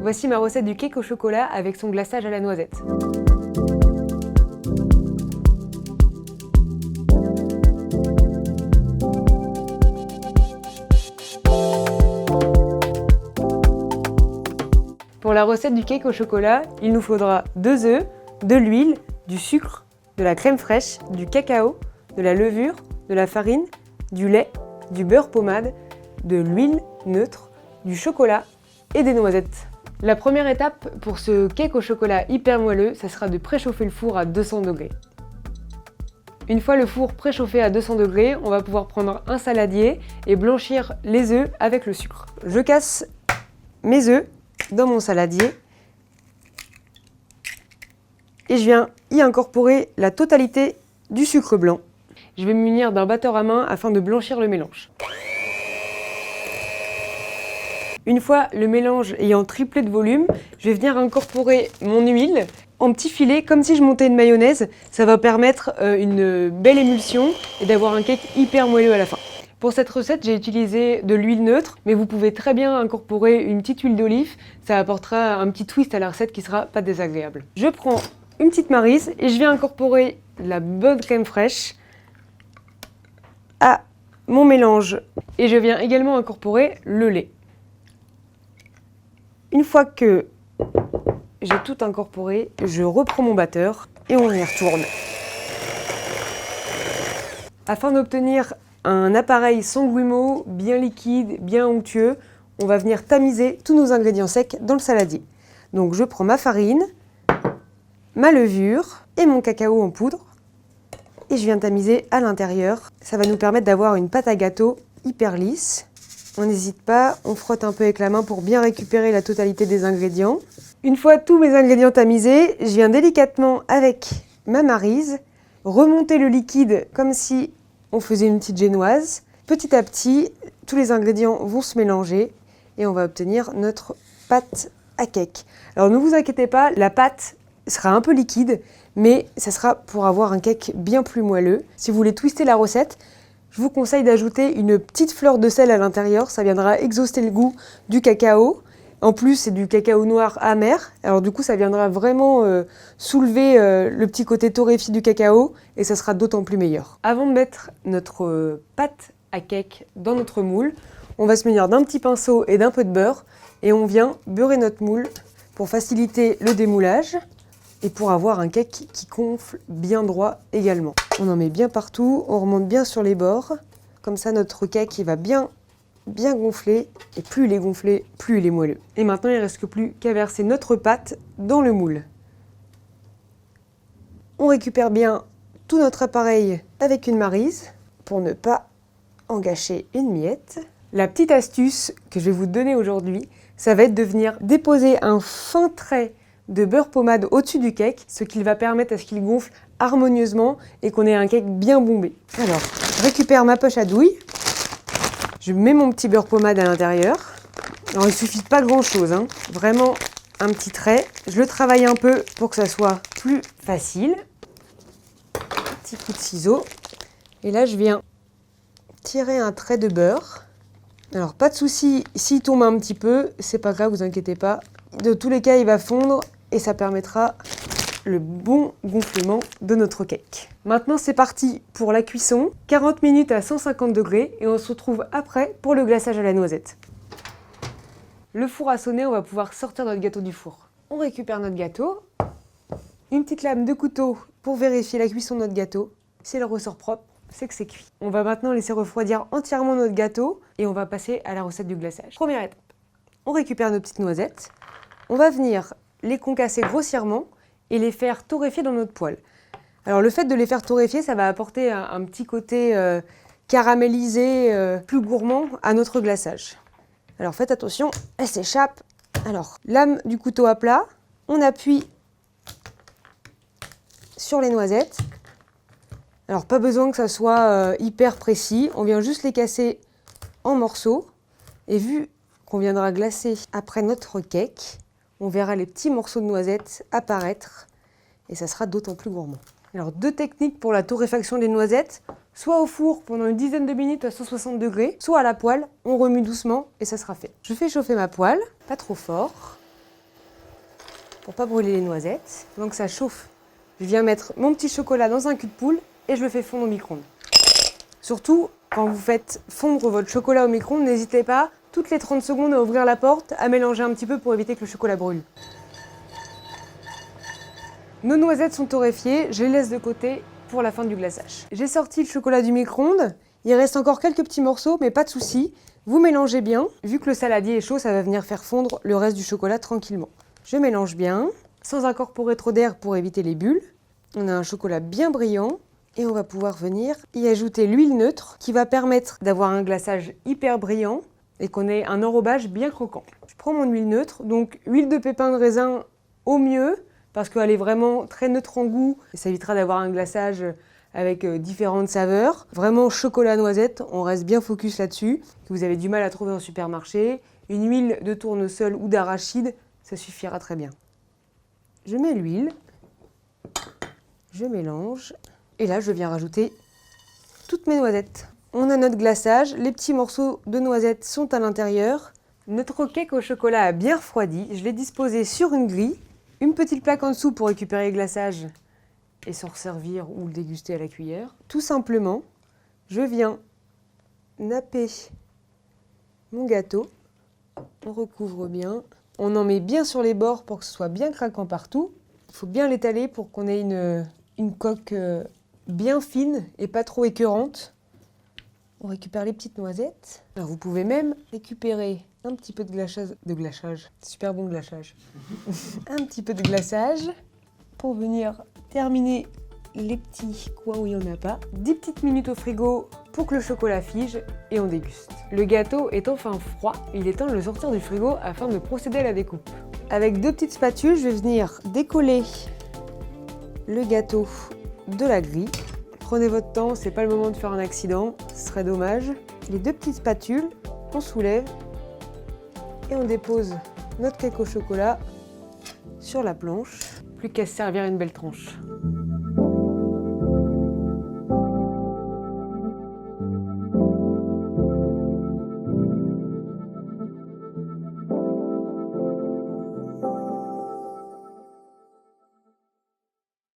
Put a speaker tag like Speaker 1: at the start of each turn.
Speaker 1: Voici ma recette du cake au chocolat avec son glaçage à la noisette. Pour la recette du cake au chocolat, il nous faudra 2 œufs, de l'huile, du sucre, de la crème fraîche, du cacao, de la levure, de la farine, du lait, du beurre pommade, de l'huile neutre, du chocolat et des noisettes. La première étape pour ce cake au chocolat hyper moelleux, ça sera de préchauffer le four à 200 degrés. Une fois le four préchauffé à 200 degrés, on va pouvoir prendre un saladier et blanchir les œufs avec le sucre. Je casse mes œufs dans mon saladier et je viens y incorporer la totalité du sucre blanc. Je vais me munir d'un batteur à main afin de blanchir le mélange. Une fois le mélange ayant triplé de volume, je vais venir incorporer mon huile en petits filets, comme si je montais une mayonnaise. Ça va permettre une belle émulsion et d'avoir un cake hyper moelleux à la fin. Pour cette recette, j'ai utilisé de l'huile neutre, mais vous pouvez très bien incorporer une petite huile d'olive. Ça apportera un petit twist à la recette qui sera pas désagréable. Je prends une petite maryse et je viens incorporer la bonne crème fraîche à mon mélange. Et je viens également incorporer le lait. Une fois que j'ai tout incorporé, je reprends mon batteur et on y retourne. Afin d'obtenir un appareil sans grumeaux, bien liquide, bien onctueux, on va venir tamiser tous nos ingrédients secs dans le saladier. Donc je prends ma farine, ma levure et mon cacao en poudre et je viens tamiser à l'intérieur. Ça va nous permettre d'avoir une pâte à gâteau hyper lisse. On n'hésite pas, on frotte un peu avec la main pour bien récupérer la totalité des ingrédients. Une fois tous mes ingrédients tamisés, je viens délicatement avec ma maryse remonter le liquide comme si on faisait une petite génoise. Petit à petit, tous les ingrédients vont se mélanger et on va obtenir notre pâte à cake. Alors ne vous inquiétez pas, la pâte sera un peu liquide, mais ça sera pour avoir un cake bien plus moelleux. Si vous voulez twister la recette, je vous conseille d'ajouter une petite fleur de sel à l'intérieur, ça viendra exhauster le goût du cacao. En plus, c'est du cacao noir amer, alors du coup, ça viendra vraiment soulever le petit côté torréfié du cacao et ça sera d'autant plus meilleur. Avant de mettre notre pâte à cake dans notre moule, on va se munir d'un petit pinceau et d'un peu de beurre et on vient beurrer notre moule pour faciliter le démoulage et pour avoir un cake qui gonfle bien droit également. On en met bien partout, on remonte bien sur les bords, comme ça notre cake il va bien gonfler, et plus il est gonflé, plus il est moelleux. Et maintenant il ne reste plus qu'à verser notre pâte dans le moule. On récupère bien tout notre appareil avec une maryse pour ne pas en gâcher une miette. La petite astuce que je vais vous donner aujourd'hui, ça va être de venir déposer un fin trait de beurre pommade au-dessus du cake, ce qui va permettre à ce qu'il gonfle harmonieusement et qu'on ait un cake bien bombé. Alors, je récupère ma poche à douille, je mets mon petit beurre pommade à l'intérieur. Alors, il suffit pas grand-chose, hein. Vraiment un petit trait. Je le travaille un peu pour que ça soit plus facile. Petit coup de ciseau. Et là, je viens tirer un trait de beurre. Alors, pas de souci, s'il tombe un petit peu, c'est pas grave, vous inquiétez pas. De tous les cas, il va fondre et ça permettra le bon gonflement de notre cake. Maintenant, c'est parti pour la cuisson. 40 minutes à 150 degrés et on se retrouve après pour le glaçage à la noisette. Le four a sonné, on va pouvoir sortir notre gâteau du four. On récupère notre gâteau. Une petite lame de couteau pour vérifier la cuisson de notre gâteau. Si elle ressort propre, c'est que c'est cuit. On va maintenant laisser refroidir entièrement notre gâteau et on va passer à la recette du glaçage. Première étape, on récupère nos petites noisettes. On va venir les concasser grossièrement et les faire torréfier dans notre poêle. Alors le fait de les faire torréfier, ça va apporter un petit côté caramélisé, plus gourmand à notre glaçage. Alors faites attention, elle s'échappe. Alors, lame du couteau à plat, on appuie sur les noisettes. Alors pas besoin que ça soit hyper précis, on vient juste les casser en morceaux. Et vu qu'on viendra glacer après notre cake, on verra les petits morceaux de noisettes apparaître et ça sera d'autant plus gourmand. Alors 2 techniques pour la torréfaction des noisettes, soit au four pendant une dizaine de minutes à 160 degrés, soit à la poêle, on remue doucement et ça sera fait. Je fais chauffer ma poêle, pas trop fort. pour pas brûler les noisettes. Donc ça chauffe. Je viens mettre mon petit chocolat dans un cul de poule et je le fais fondre au micro-ondes. Surtout, quand vous faites fondre votre chocolat au micro-ondes, n'hésitez pas, toutes les 30 secondes, à ouvrir la porte, à mélanger un petit peu pour éviter que le chocolat brûle. Nos noisettes sont torréfiées, je les laisse de côté pour la fin du glaçage. J'ai sorti le chocolat du micro-ondes, il reste encore quelques petits morceaux, mais pas de souci. Vous mélangez bien, vu que le saladier est chaud, ça va venir faire fondre le reste du chocolat tranquillement. Je mélange bien, sans incorporer trop d'air pour éviter les bulles. On a un chocolat bien brillant et on va pouvoir venir y ajouter l'huile neutre qui va permettre d'avoir un glaçage hyper brillant et qu'on ait un enrobage bien croquant. Je prends mon huile neutre, donc huile de pépins de raisin au mieux, parce qu'elle est vraiment très neutre en goût et ça évitera d'avoir un glaçage avec différentes saveurs. Vraiment chocolat noisette, on reste bien focus là-dessus. Si vous avez du mal à trouver en supermarché, une huile de tournesol ou d'arachide, ça suffira très bien. Je mets l'huile, je mélange et là je viens rajouter toutes mes noisettes. On a notre glaçage, les petits morceaux de noisettes sont à l'intérieur. Notre cake au chocolat a bien refroidi, je l'ai disposé sur une grille. Une petite plaque en dessous pour récupérer le glaçage et s'en resservir ou le déguster à la cuillère. Tout simplement, je viens napper mon gâteau. On recouvre bien. On en met bien sur les bords pour que ce soit bien craquant partout. Il faut bien l'étaler pour qu'on ait une coque bien fine et pas trop écœurante. On récupère les petites noisettes. Alors vous pouvez même récupérer un petit peu de glaçage. Super bon glaçage. Un petit peu de glaçage pour venir terminer les petits coins où il n'y en a pas. 10 petites minutes au frigo pour que le chocolat fige et on déguste. Le gâteau est enfin froid, il est temps de le sortir du frigo afin de procéder à la découpe. Avec 2 petites spatules, je vais venir décoller le gâteau de la grille. Prenez votre temps, c'est pas le moment de faire un accident, ce serait dommage. Les 2 petites spatules, on soulève et on dépose notre cake au chocolat sur la planche. Plus qu'à se servir une belle tranche.